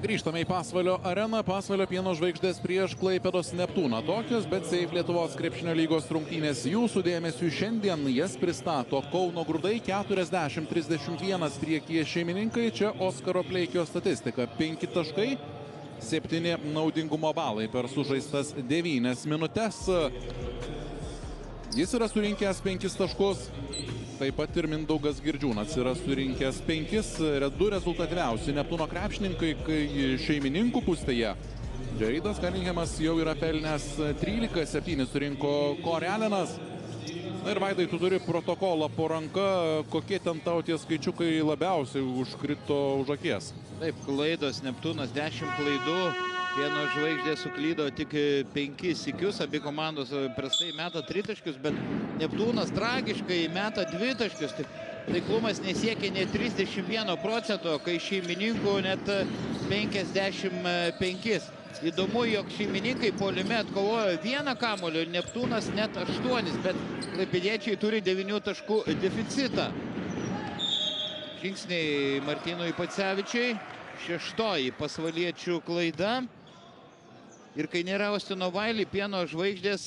Grįžtame į Pasvalio areną. Pasvalio pieno žvaigždės prieš Klaipėdos Neptūną. Tokios, bet Safe Lietuvos krepšinio lygos rungtynės jūsų dėmesiu šiandien. Jas pristato Kauno Grūdai 40-31 priekyje šeimininkai. Čia Oskaro Pleikio statistika. 5 taškai, 7 naudingumo balai per sužaistas 9 minutes. Jis yra surinkęs 5 taškus. Taip pat ir Mindaugas Girdžiūnas yra surinkęs 5, 2 rezultatyviausi Neptūno krepšininkai, kai šeimininkų pusėje Džeidas Cunningamas jau yra pelnęs 13-7 surinko Corey Allenas. Na ir Vaidai, tu turi protokolą po ranka, kokie ten tau tie skaičiukai labiausiai užkrito už akies? Taip, klaidos, Neptūnas 10 klaidų. Pieno žvaigždė suklydo tik 5 sykius, abi komandos prastai meta tritaškius, bet Neptūnas tragiškai meta dvitaškius. Taiklumas nesiekia net 31%, kai šeimininkų net 55. Įdomu, jog šeimininkai puolime atkovojo 1 kamuolį, Neptūnas net 8, bet klaipėdiečiai turi 9 taškų deficitą. Žingsniai Martynui Pacevičiui, 6 pasvaliečių klaida. Ir kai nėra Austino Vailį, pieno žvaigždės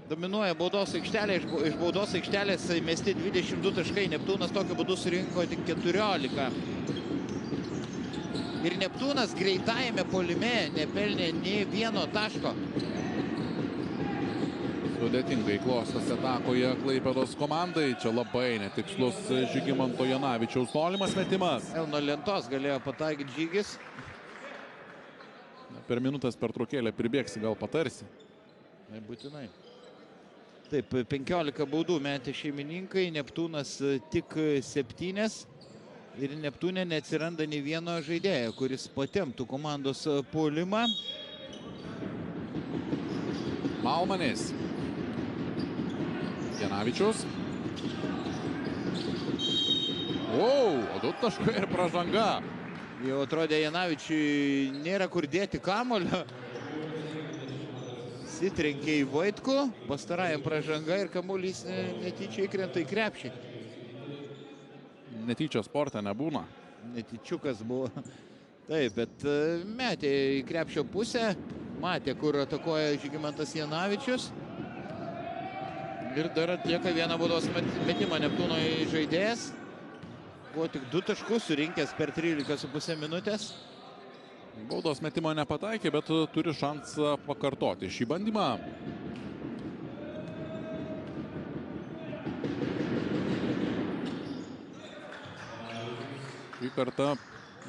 dominuoja baudos aikštelė. Iš baudos aikštelės mesti 22 taškai. Neptūnas tokiu būdu surinko tik 14. Ir Neptūnas greitajame puolime nepelnė nei 1 taško. Sudėtingai klostosi atakoje Klaipėdos komandai. Čia labai netikslus Žygimanto Janavičiaus tolimas metimas. Nuo lentos galėjo pataikyti Žygis. Per minutės pertraukėlę pribėgsi, gal patarsi? Nebūtinai. Taip, 15 baudų metė šeimininkai, Neptūnas tik 7. Ir Neptūne neatsiranda nei vieno žaidėjo, kuris patemptų komandos puolimą. Malmanis. Janavičius. Wow, 2 taškai ir pražanga. Jau atrodė Janavičiui nėra kur dėti kamulio. Sitrenkė į Vaitkų, pastarajam pražanga ir kamuolys netyčia įkrenta į krepšį. Netyčia sporte nebūna. Netyčiukas buvo. Taip, bet metė į krepšio pusę, matė, kur atakuoja Žygimantas Janavičius. Ir dar atlieka vieną baudos metimą Neptūno žaidėjas. Buvo tik 2 taškus surinkęs per 13,5 minutės. Baudos metimo nepataikė, bet turi šansą pakartoti šį bandymą. Šį kartą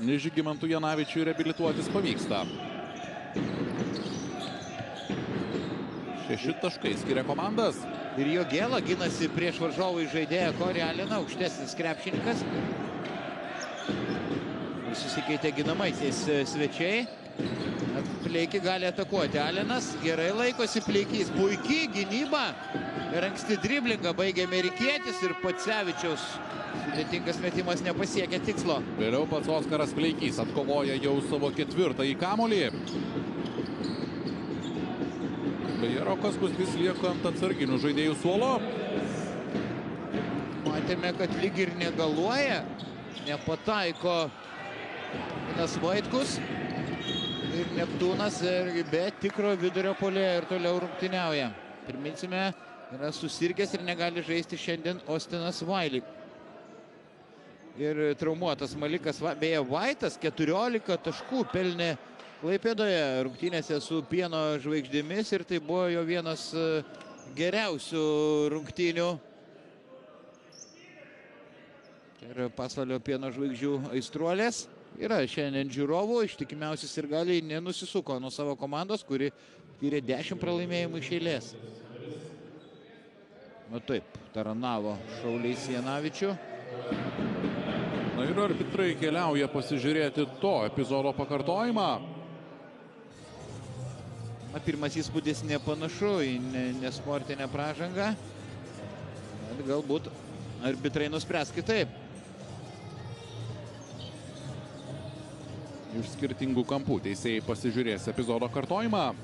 Žygimantui Janavičiui reabilituotis pavyksta. 6 taškai skiria komandas. Ir Jogėla ginasi prieš varžovų žaidėją Corey Alleną, aukštesnis krepšininkas. Susikeitė ginamaisiais svečiai. Pleikį gali atakuoti. Allenas gerai laikosi, Pleikys. Puikiai gynyba. Ir anksti driblingą baigė amerikietis ir Pacevičiaus sudėtingas metimas nepasiekė tikslo. Vėliau pats Oskaras Pleikys atkovoja jau savo 4. kamuolį. Rokas Kuskis lieka ant atsarginių žaidėjų suolo. Matėme, kad lyg ir negaluoja. Nepataiko Minas Vaitkus. Ir Neptūnas be tikro vidurio puolėjo ir toliau rungtyniauja. Priminsime, yra susirgęs ir negali žaisti šiandien Austinas Vailį. Ir traumuotas Malikas, beje, Vaitas 14 taškų pelnė Klaipėdoje rungtynėse su pieno žvaigždėmis ir tai buvo jo vienas geriausių rungtynių. Ir Pasvalio pieno žvaigždžių aistruolės yra šiandien žiūrovų, ištikimiausias ir gali nenusisuko nuo savo komandos, kuri tyrė 10 pralaimėjimų iš eilės. Nu taip, taranavo šauliais Janavičių. Na ir arbitrai keliauja pasižiūrėti to epizodo pakartojimą. Pirmas įspūdis nepanašu į nesportinę pražangą. Galbūt arbitrai nuspręs kitaip. Iš skirtingų kampų teisėjai pasižiūrės epizodo kartojimą.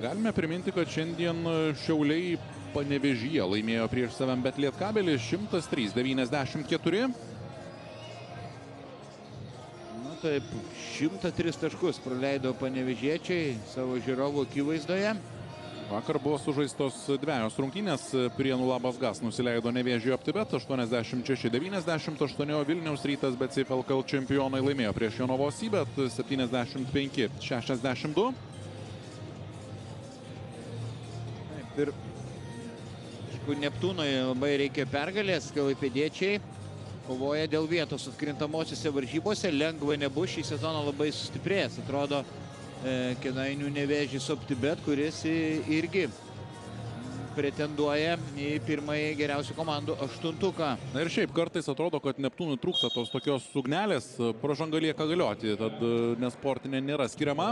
Galime priminti, kad šiandien Šiauliai Panevėžyje laimėjo prieš Savembet Lietkabelį 103-94. Taip, 103 taškus praleido panevėžiečiai savo žiūrovų akivaizdoje. Vakar buvo sužaistos dvejos rungtynės. Prienų Labas Gas nusileido Nevėžiui OptiBet 86-98, o Vilniaus Rytas BCF LKL čempionai laimėjo prieš Jonavos Cbet 75-62. Ir Neptūnui labai reikia pergalės, klaipėdiečiai kovoja dėl vietos atkrintamosiose varžybose. Lengva nebus, šį sezoną labai sustiprės. Atrodo, Kėdainių Nevėžis OptiBet, kuris irgi pretenduoja į pirmąjį geriausių komandų aštuntuką. Na ir šiaip kartais atrodo, kad Neptūnui trūksta tos tokios ugnelės, pražanga lieka galioti, tad nesportinė nėra skiriama.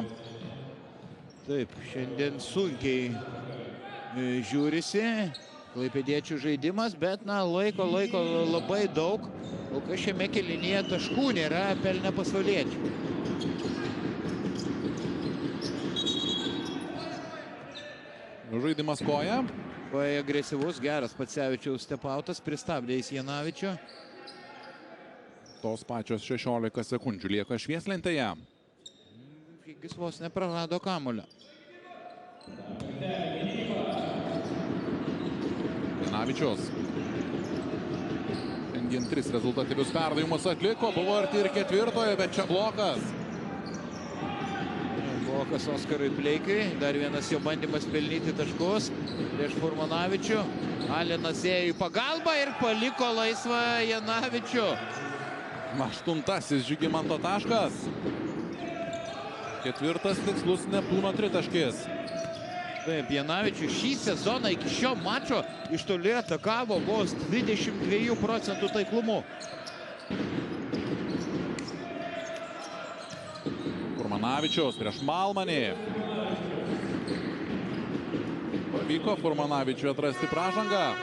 Taip, šiandien sunkiai žiūrisi klaipėdiečių žaidimas, bet laiko labai daug. Kol kas šiame kėlinyje taškų nėra pelnę pasauliečių. Žaidimas koja. Koja agresyvus, geras Pacevičiaus stepautas, pristabdė Janavičių. Tos pačios 16 sekundžių lieka švieslentėje. Jis vos neprarado kamuolio. Janavičius. Šiandien 3 rezultatyvius perdavimus atliko, buvo arti ir ketvirtoje, bet čia blokas. Blokas Oskarui Pleikiui, dar vienas jo bandymas pelnyti taškus prieš Furmanavičių. Alinas ėjo į pagalbą ir paliko laisvą Janavičių. 8. Žygimanto taškas. 4. tikslus Neptūno tritaškis. Taip, Janavičių šį sezoną iki šio mačo iš toli atakavo vos 22% taiklumu. Furmanavičius prieš Malmanį. Pavyko Furmanavičiui atrasti pražangą.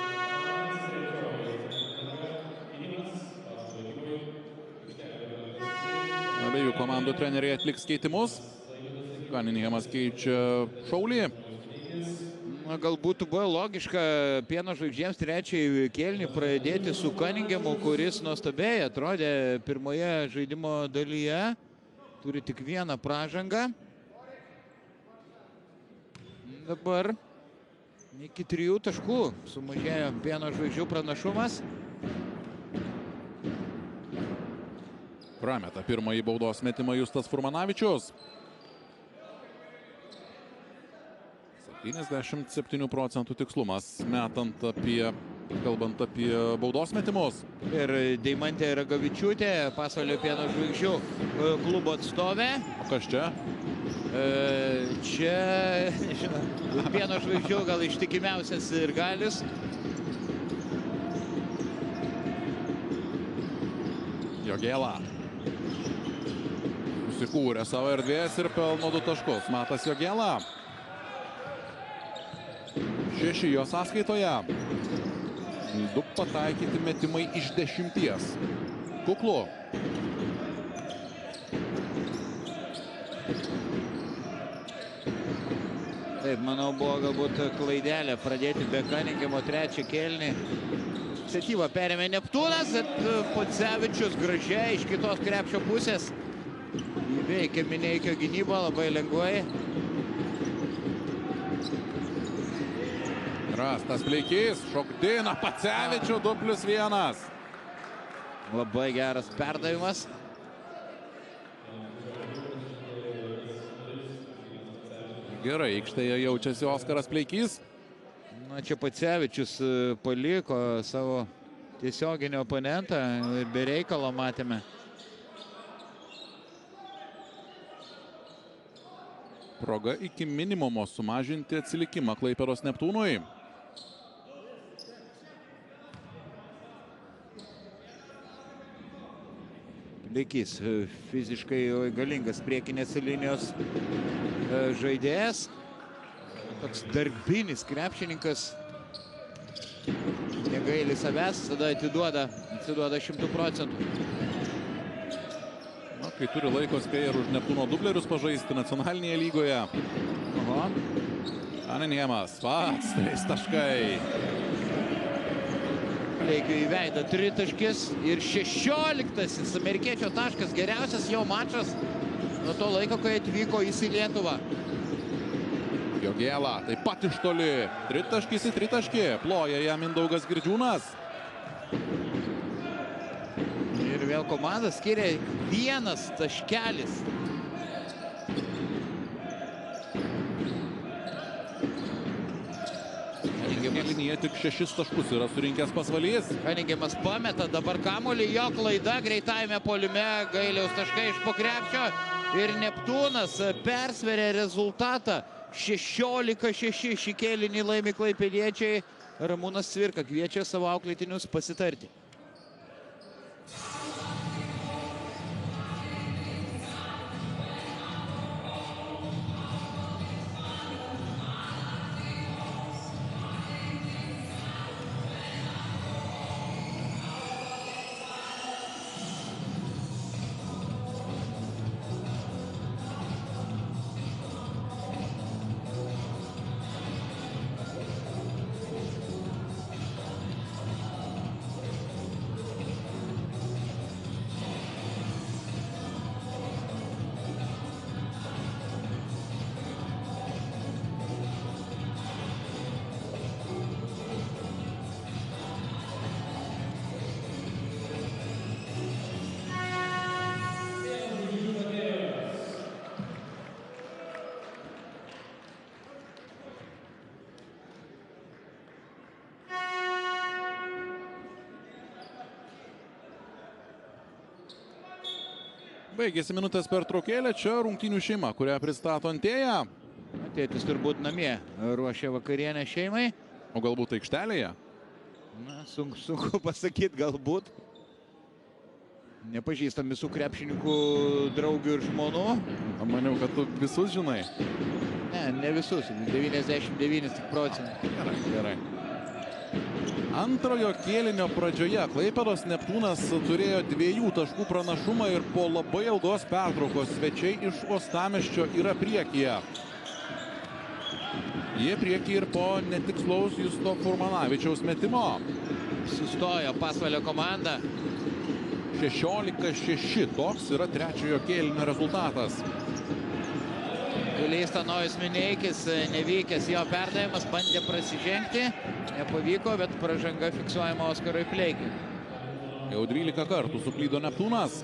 Abiejų komandų treneriai atliks keitimus. Kaningemas keičia Šaulį. Galbūt buvo logiška Pieno žvaigždėms trečiąjį kėlinį pradėti su Kaningemu, kuris nuostabiai atrodė pirmoje žaidimo dalyje. Turi tik vieną pražangą. Dabar iki 3 taškų sumažėjo Pieno žvaigždžių pranašumas. Prameta pirmąjį baudos metimą Justas Furmanavičius. 77% tikslumas, kalbant apie baudos metimus. Ir Deimantė Ragavičiūtė, pasaulio Pieno žvaigždžių klubo atstovė. O kas čia? Čia, nežinau, Pieno žvaigždžių gal ištikimiausias sirgalis. Jogėla. Susikūrė savo erdvės ir pelno 2 taškus. Matas Jogėla. 6 jo sąskaitoje. 2 pataikyti metimai iš 10. Kuklu. Taip, manau, buvo galbūt klaidelė pradėti be Kaningemo trečią kėlinį. Iniciatyvą perėmė Neptūnas, bet Pacevičius gražiai iš kitos krepšio pusės įveikė Mineikio gynybą labai lengvai. Rastas Pleikys, šokdina Pacevičių 2+1. Labai geras perdavimas. Gerai, aikštėje jaučiasi Oskaras Pleikys. Na, čia Pacevičius paliko savo tiesioginį oponentą ir be reikalo matėme. Proga iki minimumo sumažinti atsilikimą Klaipėdos Neptūnui. Pleikys fiziškai galingas priekinės linijos žaidėjas. Toks darbinis krepšininkas. Negaili savęs, tada atiduoda 100%. Na, kai turi laiko spėja ir už Neptūno dublerius pažaisti nacionalinėje lygoje. Oho. Kaningemas, pats 3 taškai. Pleikiui į veidą tritaškis ir 16-asis amerikiečio taškas, geriausias jo mačas nuo to laiko, kai atvyko jis į Lietuvą. Jogėla taip pat iš toli. Tritaškis į tritaškį. Ploja jam Mindaugas Girdžiūnas. Ir vėl komanda skiria vienas taškelis. Kėlinyje tik 6 taškus yra surinkęs Pasvalys. Kaningiamas pameta dabar kamuolį, jo klaida greitajame puolime, Gailiaus taškai iš po krepšio ir Neptūnas persveria rezultatą 16-6. Šį kėlinį laimi klaipėdiečiai. Ramūnas Cvirka kviečia savo auklėtinius pasitarti. Baigėsi minutės pertraukėlė, čia rungtynių šeima, kurią pristato Antėja. Tėtis turbūt namie ruošia vakarienę šeimai. O galbūt aikštelėje? Na, sunku pasakyti, galbūt. Nepažįstam visų krepšininkų draugių ir žmonų. Maniau, kad tu visus žinai. Ne visus, 99 procentų. Gerai. Antrojo kėlinio pradžioje Klaipėdos Neptūnas turėjo 2 taškų pranašumą ir po labai ilgos pertraukos svečiai iš Uostamiesčio yra priekyje. Jie priekyje ir po netikslaus Justo Furmanavičiaus metimo. Sustojo Pasvalio komanda. 16-6. Toks yra trečiojo kėlinio rezultatas. Kamuolys Stanojus Mineikis, nevykęs jo perdavimas, bandė prasižengti. Nepavyko, bet pražanga fiksuojama Oskarui Pleikiui. Jau 12 kartų suklydo Neptūnas.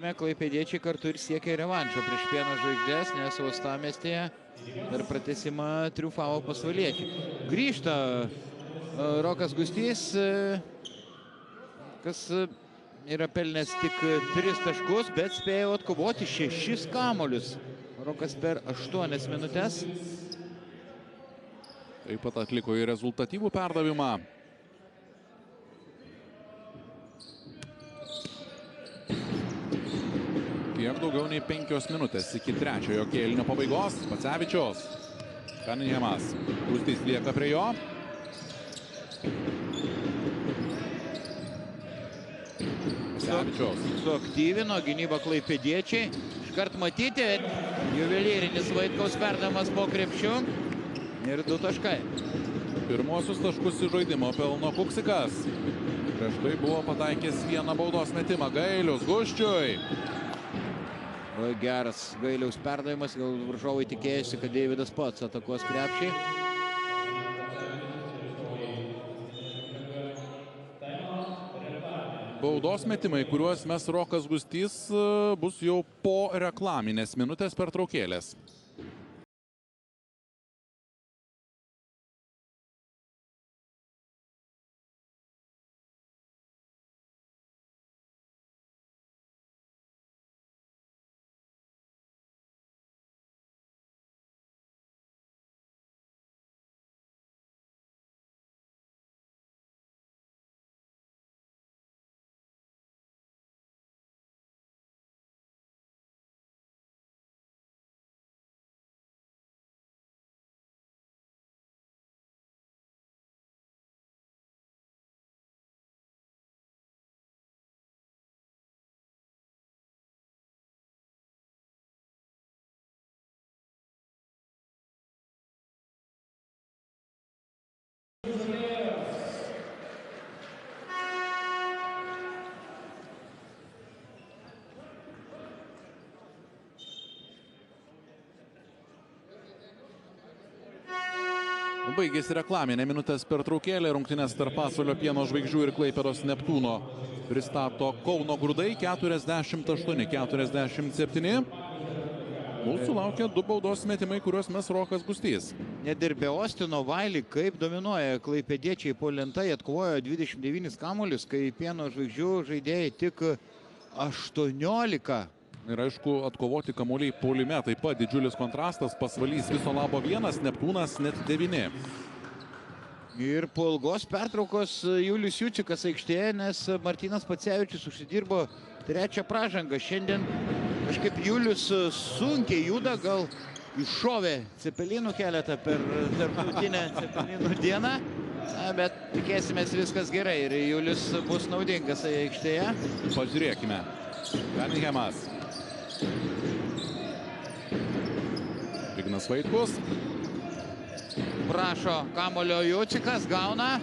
Klaipėdiečiai kartu ir siekia revanšo prieš Pieno Žvaigždės, nes Uostamiestyje per pratęsimą triumfavo pasvaliečiai. Grįžta Rokas Gustys, kas yra pelnęs tik 3 taškus, bet spėjo atkovoti 6 kamuolius. Rokas per 8 minutės. Taip pat atliko ir rezultatyvų perdavimą. Kiek daugiau nei 5 minutės iki trečiojo kėlinio pabaigos. Pacevičius. Cunningamas. Gustys lieka prie jo. Pacevičius. Suaktyvino gynybą klaipėdiečiai. Iškart matyti juvelyrinis Vaitkaus perdavimas po krepšiu. Ir 2 taškai. Pirmosius taškus į žaidimo pelno Kuksikas. Prieš tai buvo pataikęs vieną baudos metimą Gailius Guščiui. Geras Gailiaus perdavimas, gal varžovai tikėjusi, kad Deividas pats atakuos krepšį. Baudos metimai, kuriuos mes Rokas Gustys, bus jau po reklaminės minutės pertraukėlės. Baigėsi reklaminė minutės pertraukėlė, rungtynės tarp Pasvalio Pieno žvaigždžių ir Klaipėdos Neptūno pristato Kauno Grūdai 48-47. Mūsų laukia 2 baudos metimai, kuriuos mes Rokas Gustys. Net ir be Ostino Vailį, kaip dominuoja klaipėdiečiai po lenta, jie atkovojo 29 kamuolius, kai Pieno žvaigždžių žaidėjai tik 18. Ir aišku, atkovoti kamuoliai puolime taip pat didžiulis kontrastas. Pasvalys viso labo 1, Neptūnas net 9. Ir po ilgos pertraukos Julius Jucikas aikštėje, nes Martynas Pacevičius užsidirbo 3 pražangą. Šiandien kažkaip Julius sunkiai juda, gal iššovė cepelinų keletą per tarptautinę cepelinų dieną. Bet tikėsimės viskas gerai ir Julius bus naudingas aikštėje. Pažiūrėkime. Cunningamas. Ignas Vaitkus. Prašo kamulio Jucikas, gauna.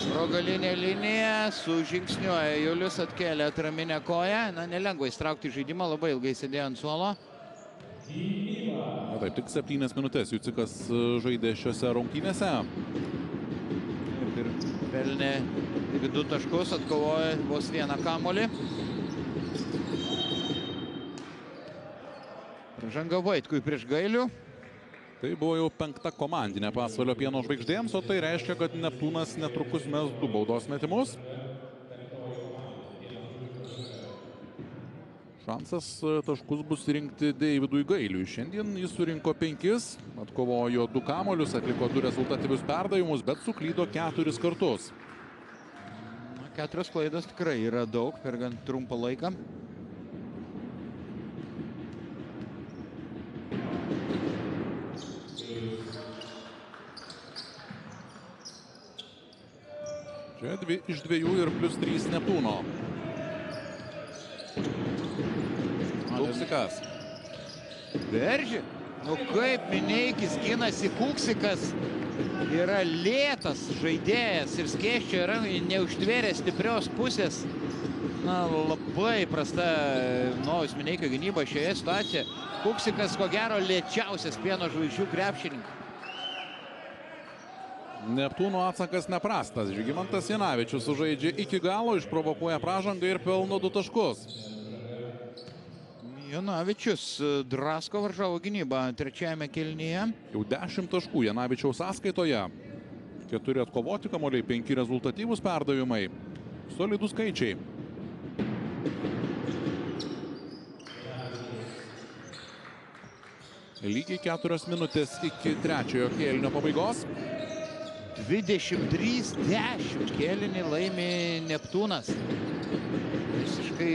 Pro galinę liniją sužingsniuoja Julius, atkėlė atraminę koją. Na, nelengva įstraukti žaidimą, labai ilgai sėdėjo ant suolo. Na, taip, tik 7 minutės Jucikas žaidė šiose rungtynėse. Ir pelnė 2 taškus, atkovoja vos 1 kamulį. Pražanga Vaitkui prieš Gailių. Tai buvo jau 5 komandinė Pasvalio Pieno žvaigždėms, o tai reiškia, kad Neptūnas netrukus mes 2 baudos metimus. Šansas taškus bus rinkti Deividui Gailiui. Šiandien jis surinko 5, atkovojo 2 kamuolius, atliko 2 rezultatyvius perdavimus, bet suklydo 4 kartus. 4 klaidos tikrai yra daug per gan trumpą laiką. Čia 2 iš 2 ir plus 3 Neptūno. Kuksikas. Verži. Nu kaip Mineikis ginasi, Kuksikas yra lėtas žaidėjas ir skėsčio rankai neužtvėrė stiprios pusės. Na, labai prasta Nojaus Mineikio gynyba šioje situacijoje. Kuksikas ko gero lėčiausias Pieno žvaigždžių krepšininkas. Neptūno atsakas neprastas. Žygimantas Janavičius sužaidžia iki galo, išprovokuoja pražangą ir pelno 2 taškus. Janavičius drasko varžovo gynybą 3 kėlinyje. Jau 10 taškų Janavičiaus sąskaitoje. 4 atkovoti kamuoliai, 5 rezultatyvūs perdavimai. Solidūs skaičiai. Lygiai 4 minutės iki 3 kėlinio pabaigos. 23-10 kėlinį laimi Neptūnas. Visiškai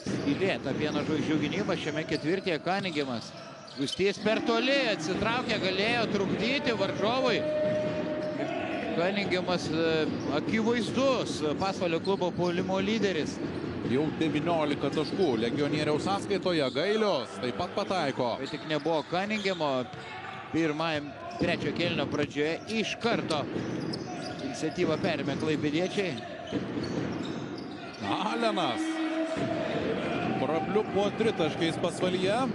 skylėta Pieno žvaigždžių gynyba šiame ketvirtyje. Cunningamas. Gustys per toli atsitraukė, galėjo trukdyti varžovui. Cunningamas akivaizdus Pasvalio klubo puolimo lyderis. Jau 19 taškų legionieriaus sąskaitoje. Gailius taip pat pataiko. Tai tik nebuvo Cunningamo pirmajam 3 kėlinio pradžioje. Iš karto iniciatyvą perėmė klaipėdiečiai. Alenas. Prapliupo 3 taškais Pasvalyje.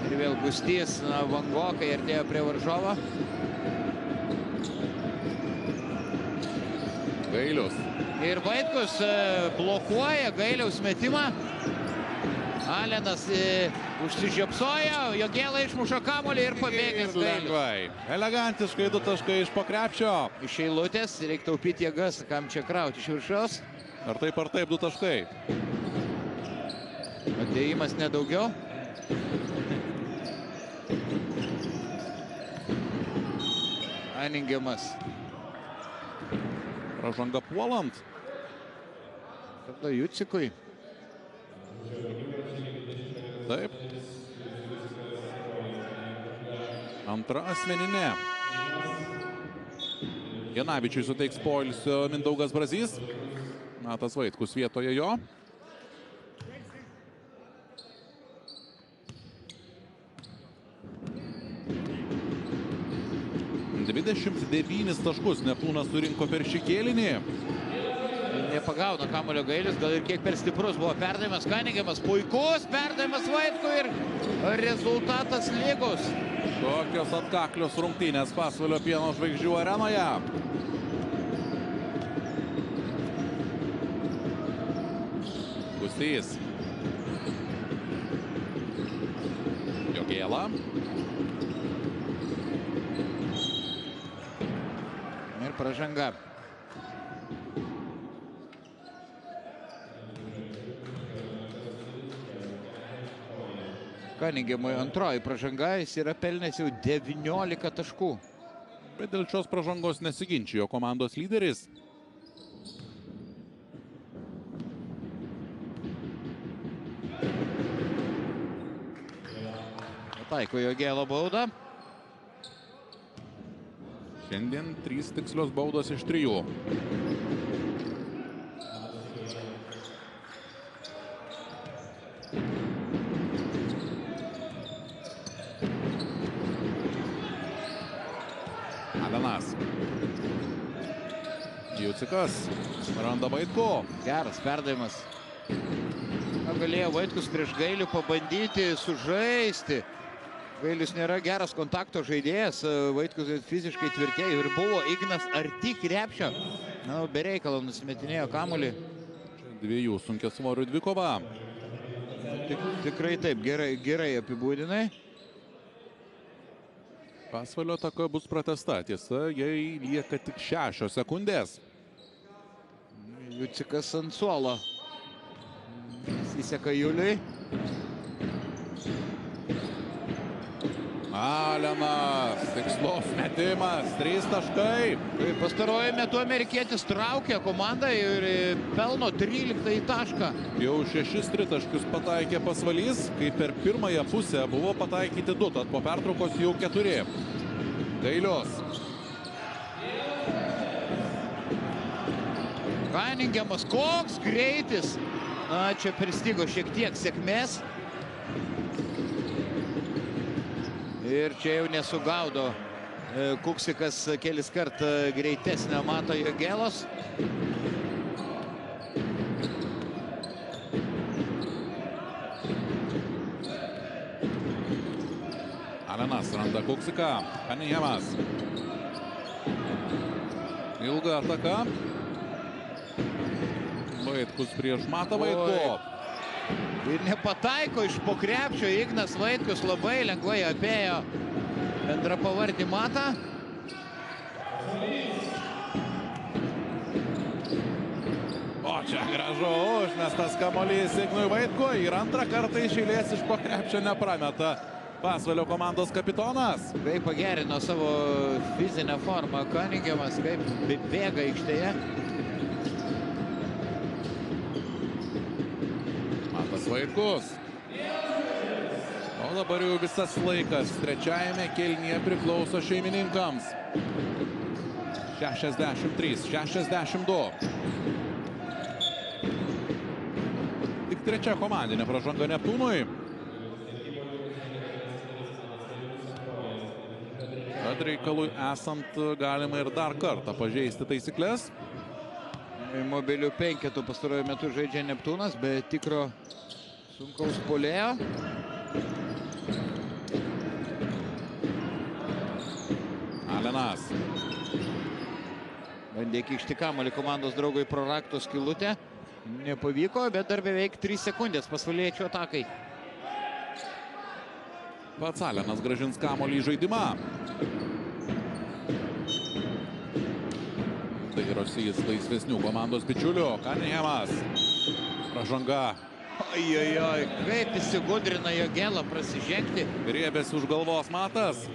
Ir vėl Gustys vangokai artėjo prie varžovo. Gailius. Ir Vaitkus blokuoja Gailiaus metimą. Alenas užsižiopsojo, Jogėla išmušo kamuolį ir pabėgęs Gailius. Elegantiškai 2 taškai iš po krepšio. Iš eilutės, reikia taupyti jėgas, kam čia krauti iš viršaus. Ar taip 2 taškai. Atėjimas nedaugiau. Cunningamas. Pražanga puolant. Tada Jucikui. Taip. Antra asmeninė. Janavičiui suteiks poilsio Mindaugas Brazys. Natas Vaitkus vietoje jo. $29 taškus Neptūnas surinko per šį kėlinį. Nepagauna kamuolio Gailius, gal ir kiek per stiprus buvo perdavimas. Cunningamas puikus perdavimas Vaitkui ir rezultatas lygus. Tokios atkaklios rungtynės Pasvalio Pieno žvaigždžių arenoje. Pustys. Jogėla. Ir pražanga. Kaningiamui antroji pražanga, jis yra pelnęs jau 19 taškų. Bet dėl šios pražangos nesiginčijo komandos lyderis. Taiko Jogėlo baudą. Šiandien 3 tikslios baudos iš 3. Alenas. Jucikas randa Vaitkų. Geras perdavimas. Galėjo Vaitkus prieš Gailių pabandyti sužaisti. Gailius nėra geras kontakto žaidėjas. Vaitkus fiziškai tvirtėjo ir buvo Ignas arti krepšio. Na, be reikalo nusimetinėjo kamuolį. Dviejų sunkiasvorių dvikova. Tikrai taip, gerai apibūdinai. Pasvalio ataka bus pratęsta. Tiesa, jai lieka tik 6 sekundės. Jucikas ant suolo. Įseka Juliui. Alenas, tikslus metimas, 3 taškai. Pastaruoju metu amerikietis traukia komandą ir pelno 13 tašką. Jau 6 tritaškius pataikė Pasvalys, kai per pirmąją pusę buvo pataikyti 2, tad po pertraukos jau 4. Gailius. Kaningiamas, koks greitis. Na, čia pristigo šiek tiek sėkmės. Ir čia jau nesugaudo Kuksikas kelis kart greitesnio mato Jogėlos. Alenas randa Kuksiką. Kaninghamas. Ilga ataka. Vaitkus prieš Matą Vaitkų. Ir nepataiko iš po krepšio. Ignas Vaitkus labai lengvai apėjo bendrapavardį Matą. O čia gražu užmestas kamuolys Ignui Vaitkui. Ir antrą kartą iš eilės iš po krepšio neprameta Pasvalio komandos kapitonas. Kaip pagerino savo fizinę formą Kaninghamas, kaip bėga aikštėje. Vaitkus. O dabar jau visas laikas trečiajame kėlinyje priklauso šeimininkams. 63-62. Tik trečia komandinė pražanga Neptūnui. Kad reikalui esant galima ir dar kartą pažeisti taisyklės. Mobilių penketų pastaruoju metu žaidžia Neptūnas, be tikro sunkaus puolėjo. Alenas. Bandė kišti kamuolį komandos draugui pro rakto skylutę. Nepavyko, bet dar beveik 3 sekundės pasvaliečių atakai. Pats Alenas grąžins kamuolį į žaidimą. Tai Rosijas laisvesnių komandos bičiulių. Kaninghamas. Pražanga. Ojojoj, kaip įsigudrina Jogėlą prasižengti. Griebėsi už galvos Matas.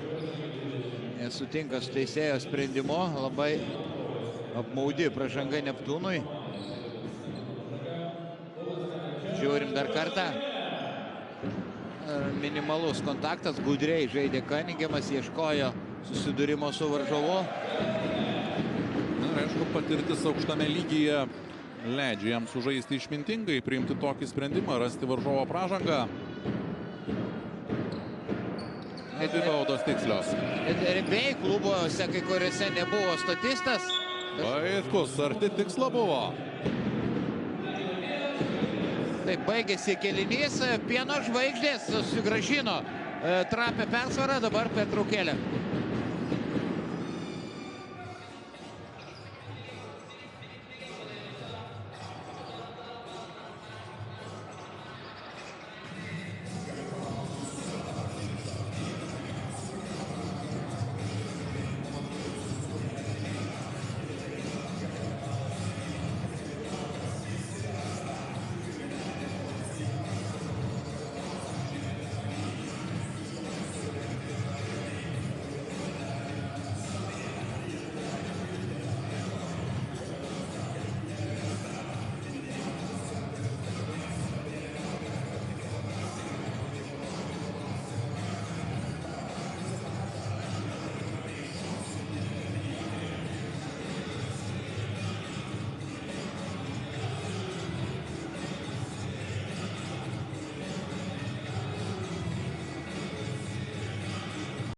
Nesutinka su teisėjo sprendimu. Labai apmaudi pražanga Neptūnui. Žiūrim dar kartą. Minimalus kontaktas. Gudriai žaidė Kaninghamas, ieškojo susidūrimo su varžovu. Na, aišku, patirtis aukštame lygyje leidžia jam sužaisti išmintingai, priimti tokį sprendimą, rasti varžovo pražangą. Dvi baudos tikslios. NBA klubuose kai kuriuose nebuvo statistas. Vaitkus arti tikslo buvo. Taip baigėsi kėlinys. Pieno žvaigždės susigrąžino trapę persvarą, dabar pertraukėlė.